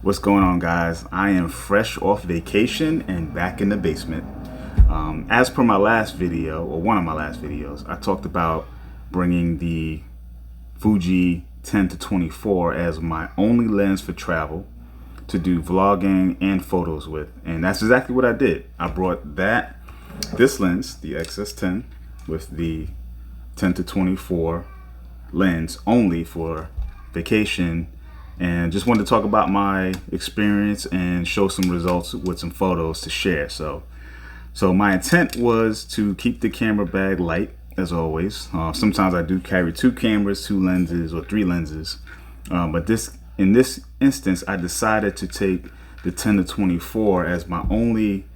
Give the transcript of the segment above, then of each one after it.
What's going on, guys? I am fresh off vacation and back in the basement. As per my last video, or one of my last videos, I talked about bringing the Fuji 10-24 as my only lens for travel to do vlogging and photos with, and that's exactly what I did. I brought this lens, the X-S10, with the 10-24 lens only for vacation, and just wanted to talk about my experience and show some results with some photos to share. So my intent was to keep the camera bag light, as always. Sometimes I do carry two cameras, two lenses, or three lenses, but in this instance I decided to take the 10-24 as my only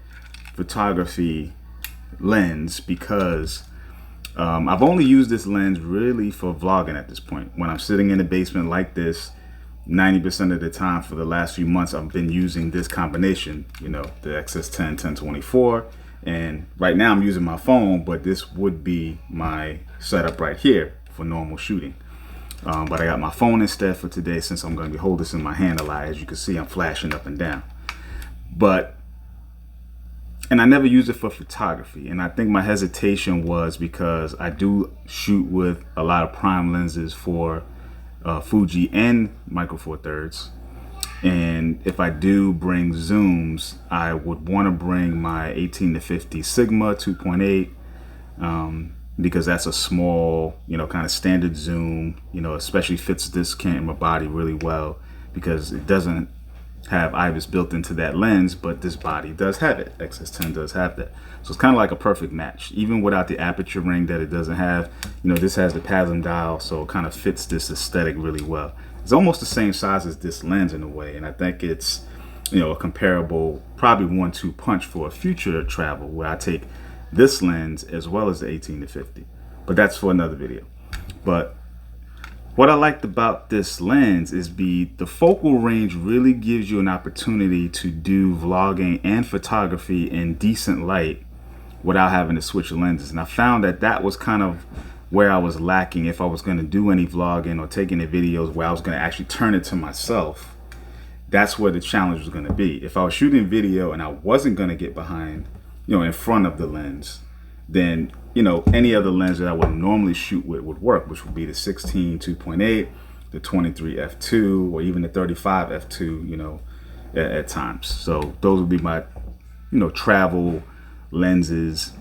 photography lens because I've only used this lens really for vlogging at this point. When I'm sitting in the basement like this, 90% of the time for the last few months I've been using this combination, the X-S10 10-24, and right now I'm using my phone, but this would be my setup right here for normal shooting. But I got my phone instead for today, since I'm going to be holding this in my hand a lot. As you can see, I'm flashing up and down. And I never use it for photography, and I think my hesitation was because I do shoot with a lot of prime lenses for Fuji and Micro Four Thirds, and if I do bring zooms, I would want to bring my 18-50 Sigma 2.8 because that's a small, kind of standard zoom, especially fits this camera body really well because it doesn't have IBIS built into that lens, but this body does have it. X-S10 does have that, so it's kind of like a perfect match. Even without the aperture ring that it doesn't have, this has the Pasm dial, so it kind of fits this aesthetic really well. It's almost the same size as this lens in a way, and I think it's a comparable, probably 1-2 punch for a future travel where I take this lens as well as the 18-50, but that's for another video. But what I liked about this lens is the focal range really gives you an opportunity to do vlogging and photography in decent light without having to switch lenses. And I found that was kind of where I was lacking if I was going to do any vlogging or take any videos where I was going to actually turn it to myself. That's where the challenge was going to be. If I was shooting video and I wasn't going to get behind, in front of the lens, then any other lens that I would normally shoot with would work, which would be the 16 2.8, the 23 f2, or even the 35 f2, at times. So those would be my travel lenses,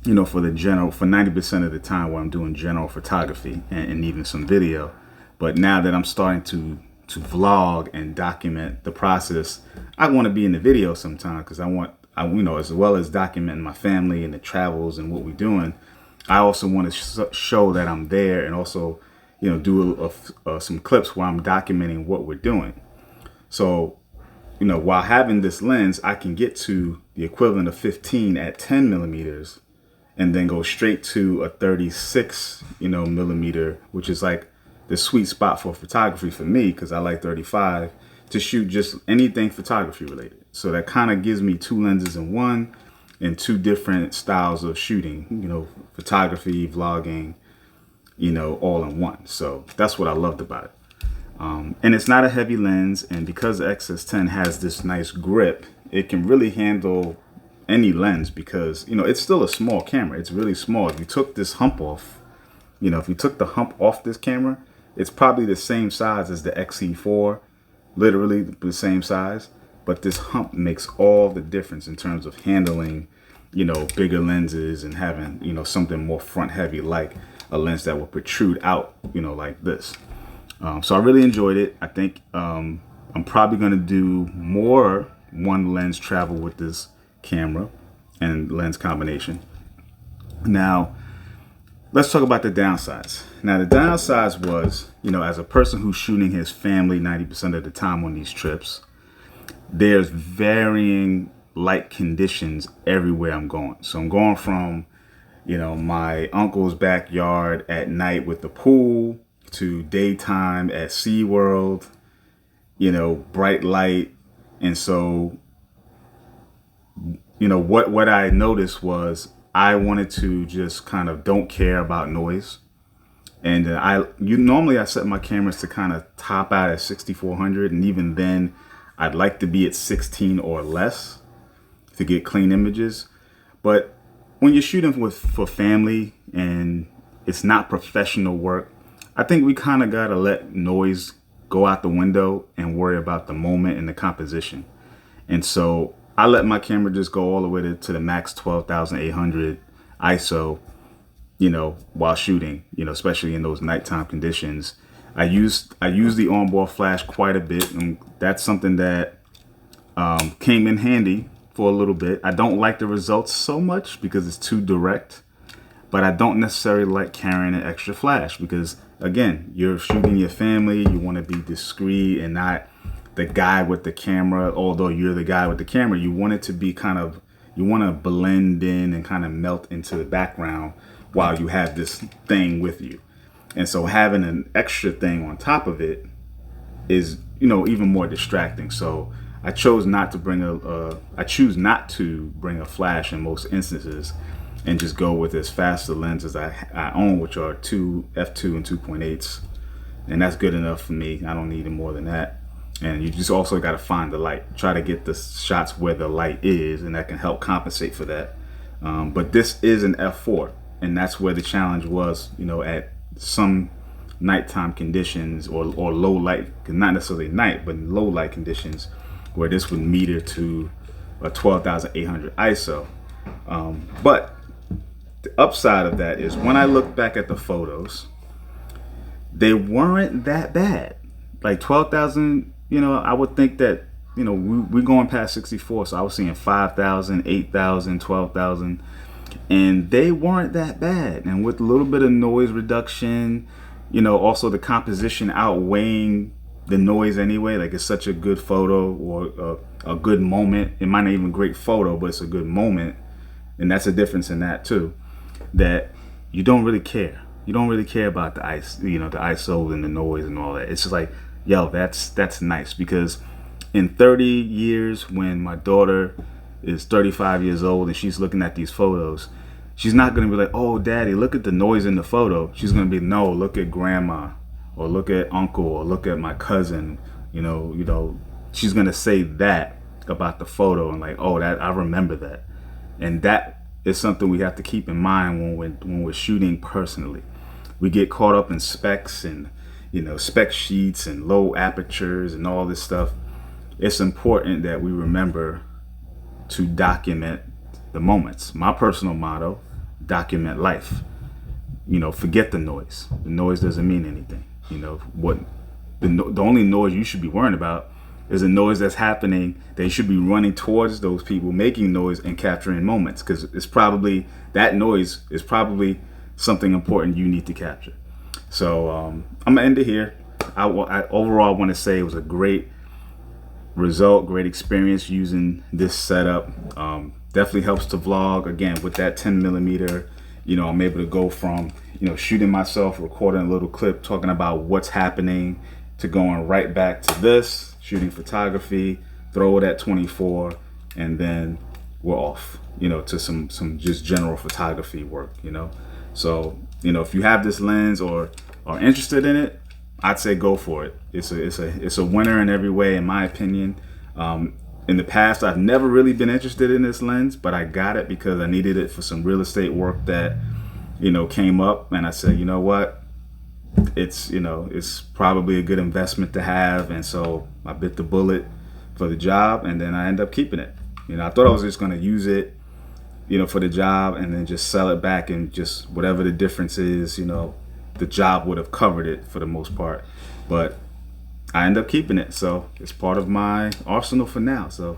for the general, for 90% of the time where I'm doing general photography and even some video. But now that I'm starting to vlog and document the process, I want to be in the video sometimes because I as well as documenting my family and the travels and what we're doing, I also want to show that I'm there, and also, do some clips where I'm documenting what we're doing. So, while having this lens, I can get to the equivalent of 15 at 10 millimeters, and then go straight to a 36, millimeter, which is like the sweet spot for photography for me, because I like 35 to shoot just anything photography related. So that kind of gives me two lenses in one and two different styles of shooting, photography, vlogging, all in one. So that's what I loved about it. And it's not a heavy lens, and because the X-S10 has this nice grip, it can really handle any lens because, it's still a small camera. It's really small. If you took this hump off, if you took the hump off this camera, it's probably the same size as the XE4, literally the same size. But this hump makes all the difference in terms of handling, bigger lenses and having, something more front heavy, like a lens that will protrude out, like this. So I really enjoyed it. I think I'm probably going to do more one lens travel with this camera and lens combination. Now, let's talk about the downsides. Now, the downsides was, as a person who's shooting his family 90% of the time on these trips, there's varying light conditions everywhere I'm going. So I'm going from, my uncle's backyard at night with the pool to daytime at SeaWorld, bright light. And so, what I noticed was I wanted to just kind of don't care about noise. And normally I set my cameras to kind of top out at 6400, and even then I'd like to be at 16 or less to get clean images. But when you're shooting for family and it's not professional work, I think we kind of got to let noise go out the window and worry about the moment and the composition. And so I let my camera just go all the way to the max 12,800 ISO, while shooting, especially in those nighttime conditions. I use the onboard flash quite a bit, and that's something that came in handy for a little bit. I don't like the results so much because it's too direct, but I don't necessarily like carrying an extra flash because, again, you're shooting your family. You want to be discreet and not the guy with the camera. Although you're the guy with the camera, you want it to be you want to blend in and kind of melt into the background while you have this thing with you. And so having an extra thing on top of it is, even more distracting. So I choose not to bring a flash in most instances, and just go with as fast a lens as I own, which are two f2 and 2.8s, and that's good enough for me. I don't need any more than that. And you just also got to find the light. Try to get the shots where the light is, and that can help compensate for that. But this is an f4, and that's where the challenge was. At some nighttime conditions or low light, not necessarily night, but low light conditions, where this would meter to a 12,800 ISO. But the upside of that is when I look back at the photos, they weren't that bad. Like 12,000, I would think that, we're going past 64, so I was seeing 5,000, 8,000, 12,000, and they weren't that bad. And with a little bit of noise reduction, also the composition outweighing the noise anyway, like it's such a good photo or a good moment. It might not even a great photo, but it's a good moment. And that's a difference in that too, that you don't really care. You don't really care about the ISO and the noise and all that. It's just like, yo, that's nice. Because in 30 years, when my daughter is 35 years old and she's looking at these photos, she's not going to be like, oh, daddy, look at the noise in the photo. She's going to be, no, look at grandma, or look at uncle, or look at my cousin. She's going to say that about the photo, and like, oh, that I remember that. And that is something we have to keep in mind when we're shooting personally. We get caught up in specs and spec sheets and low apertures and all this stuff. It's important that we remember to document the moments. My personal motto: document life. Forget the noise. The noise doesn't mean anything. What the only noise you should be worrying about is a noise that's happening. They should be running towards those people making noise and capturing moments, because it's probably that noise is probably something important you need to capture. So I'm gonna end it here. Overall, I want to say it was a great result, great experience using this setup. Definitely helps to vlog. Again, with that 10 millimeter, I'm able to go from shooting myself, recording a little clip, talking about what's happening, to going right back to this, shooting photography, throw it at 24, and then we're off, to some just general photography work, So, if you have this lens or are interested in it, I'd say go for it. It's a winner in every way, in my opinion. In the past, I've never really been interested in this lens, but I got it because I needed it for some real estate work that, came up, and I said, you know what? It's probably a good investment to have, and so I bit the bullet for the job, and then I end up keeping it. I thought I was just going to use it, for the job, and then just sell it back, and just whatever the difference is, the job would have covered it for the most part. But I end up keeping it, so it's part of my arsenal for now. So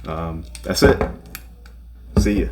that's it. See ya.